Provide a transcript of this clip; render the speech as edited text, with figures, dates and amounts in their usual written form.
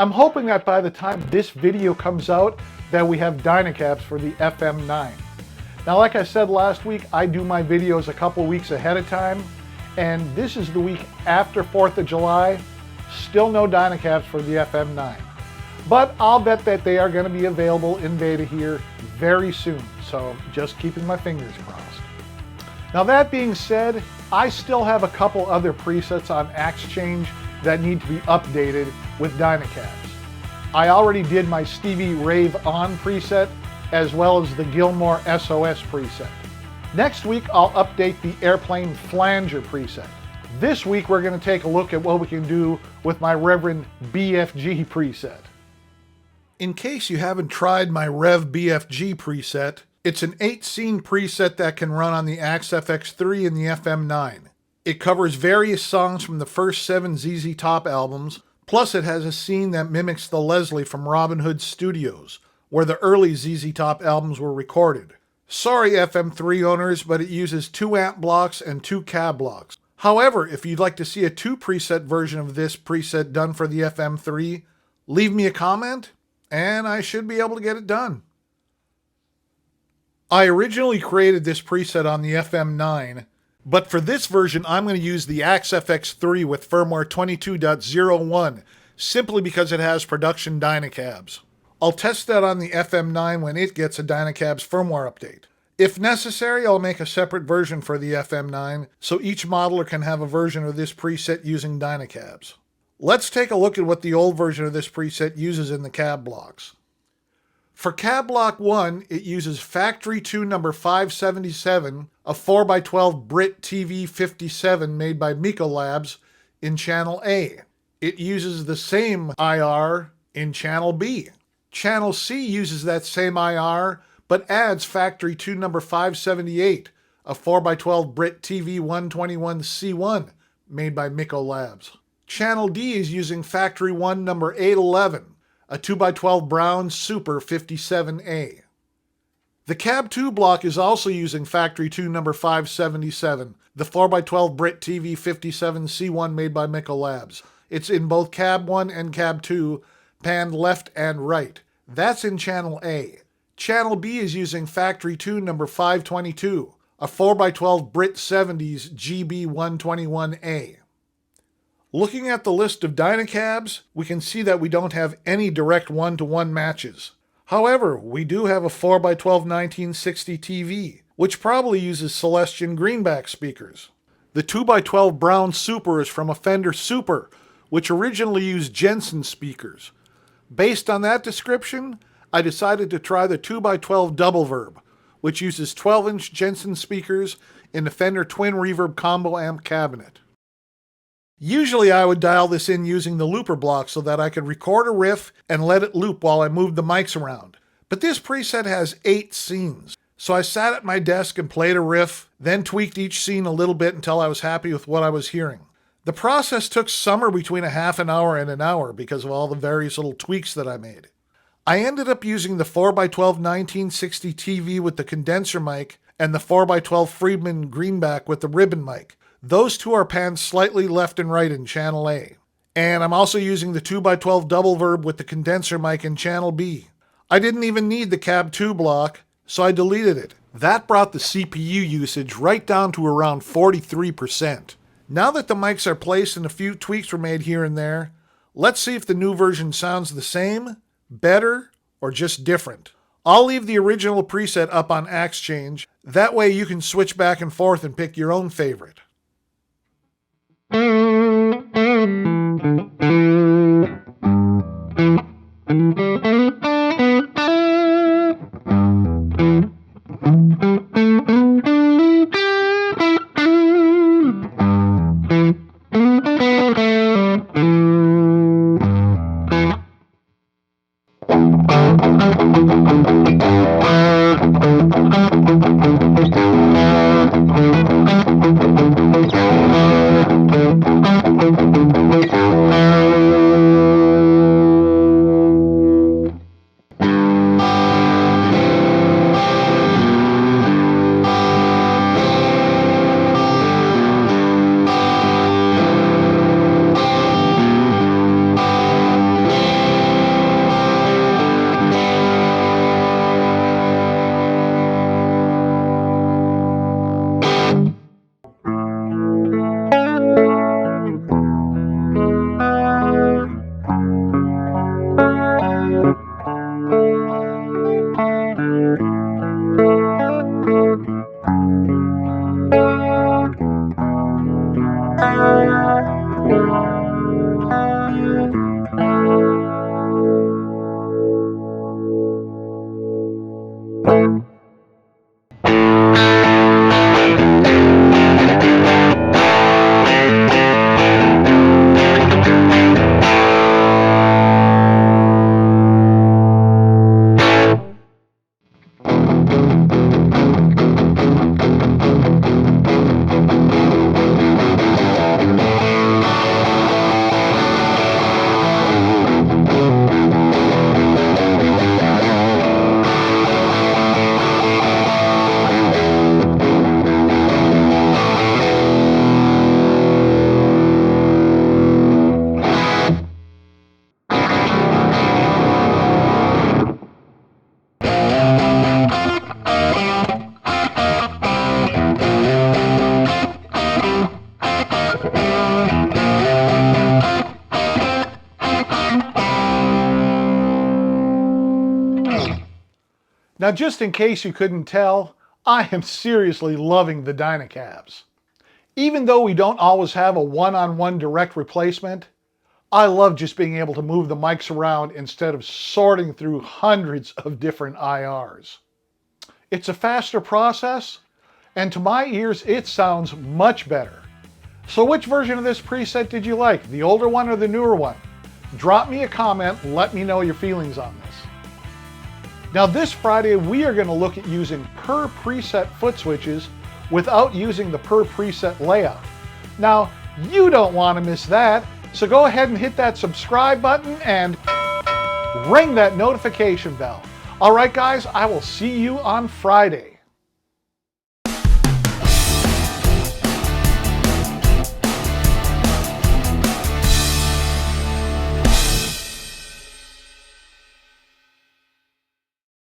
I'm hoping that by the time this video comes out that we have DynaCabs for the FM9. Now, like I said last week, I do my videos a couple weeks ahead of time, and this is the week after 4th of July. Still no DynaCabs for the FM9. But I'll bet that they are going to be available in beta here very soon, so just keeping my fingers crossed. Now, that being said, I still have a couple other presets on AxeChange that need to be updated with DynaCabs. I already did my Stevie Rave On preset, as well as the Gilmore SOS preset. Next week, I'll update the Airplane Flanger preset. This week, we're going to take a look at what we can do with my Reverend BFG preset. In case you haven't tried my REV BFG preset, it's an 8-scene preset that can run on the Axe FX3 and the FM9. It covers various songs from the first 7 ZZ Top albums, plus it has a scene that mimics the Leslie from Robin Hood Studios, where the early ZZ Top albums were recorded. Sorry FM3 owners, but it uses 2 amp blocks and 2 cab blocks. However, if you'd like to see a 2 preset version of this preset done for the FM3, leave me a comment, and I should be able to get it done. I originally created this preset on the FM9, but for this version, I'm going to use the Axe FX3 with firmware 22.01, simply because it has production DynaCabs. I'll test that on the FM9 when it gets a DynaCabs firmware update. If necessary, I'll make a separate version for the FM9, so each modeler can have a version of this preset using DynaCabs. Let's take a look at what the old version of this preset uses in the cab blocks. For cab block 1, it uses factory tune number 577, a 4x12 Brit TV 57 made by Labs in channel A. It uses the same IR in channel B. Channel C uses that same IR, but adds factory tune number 578, a 4x12 Brit TV 121 C1 made by Labs. Channel D is using factory 1 number 811, a 2x12 Brown Super 57A. The Cab 2 block is also using factory tune number 577, the 4x12 Brit TV 57 C1 made by Labs. It's in both Cab 1 and Cab 2, panned left and right. That's in channel A. Channel B is using factory tune number 522, a 4x12 Brit 70s GB 121A. Looking at the list of DynaCabs, we can see that we don't have any direct 1-to-1 matches. However, we do have a 4x12 1960 TV, which probably uses Celestion greenback speakers. The 2x12 Brown Super is from a Fender Super, which originally used Jensen speakers. Based on that description, I decided to try the 2x12 Double Verb, which uses 12-inch Jensen speakers in the Fender Twin Reverb Combo Amp cabinet. Usually I would dial this in using the looper block so that I could record a riff and let it loop while I moved the mics around. But this preset has 8 scenes, so I sat at my desk and played a riff, then tweaked each scene a little bit until I was happy with what I was hearing. The process took somewhere between a half an hour and an hour because of all the various little tweaks that I made. I ended up using the 4x12 1960 TV with the condenser mic and the 4x12 Friedman Greenback with the ribbon mic. Those two are panned slightly left and right in channel A. And I'm also using the 2x12 Double Verb with the condenser mic in channel B. I didn't even need the Cab 2 block, so I deleted it. That brought the CPU usage right down to around 43%. Now that the mics are placed and a few tweaks were made here and there, let's see if the new version sounds the same, better, or just different. I'll leave the original preset up on AxeChange. That way you can switch back and forth and pick your own favorite. Now, just in case you couldn't tell, I am seriously loving the DynaCabs. Even though we don't always have a one-on-one direct replacement, I love just being able to move the mics around instead of sorting through hundreds of different IRs. It's a faster process, and to my ears, it sounds much better. So which version of this preset did you like, the older one or the newer one? Drop me a comment and let me know your feelings on this. Now this Friday, we are going to look at using per preset foot switches without using the per preset layout. Now, you don't want to miss that, so go ahead and hit that subscribe button and ring that notification bell. All right, guys, I will see you on Friday.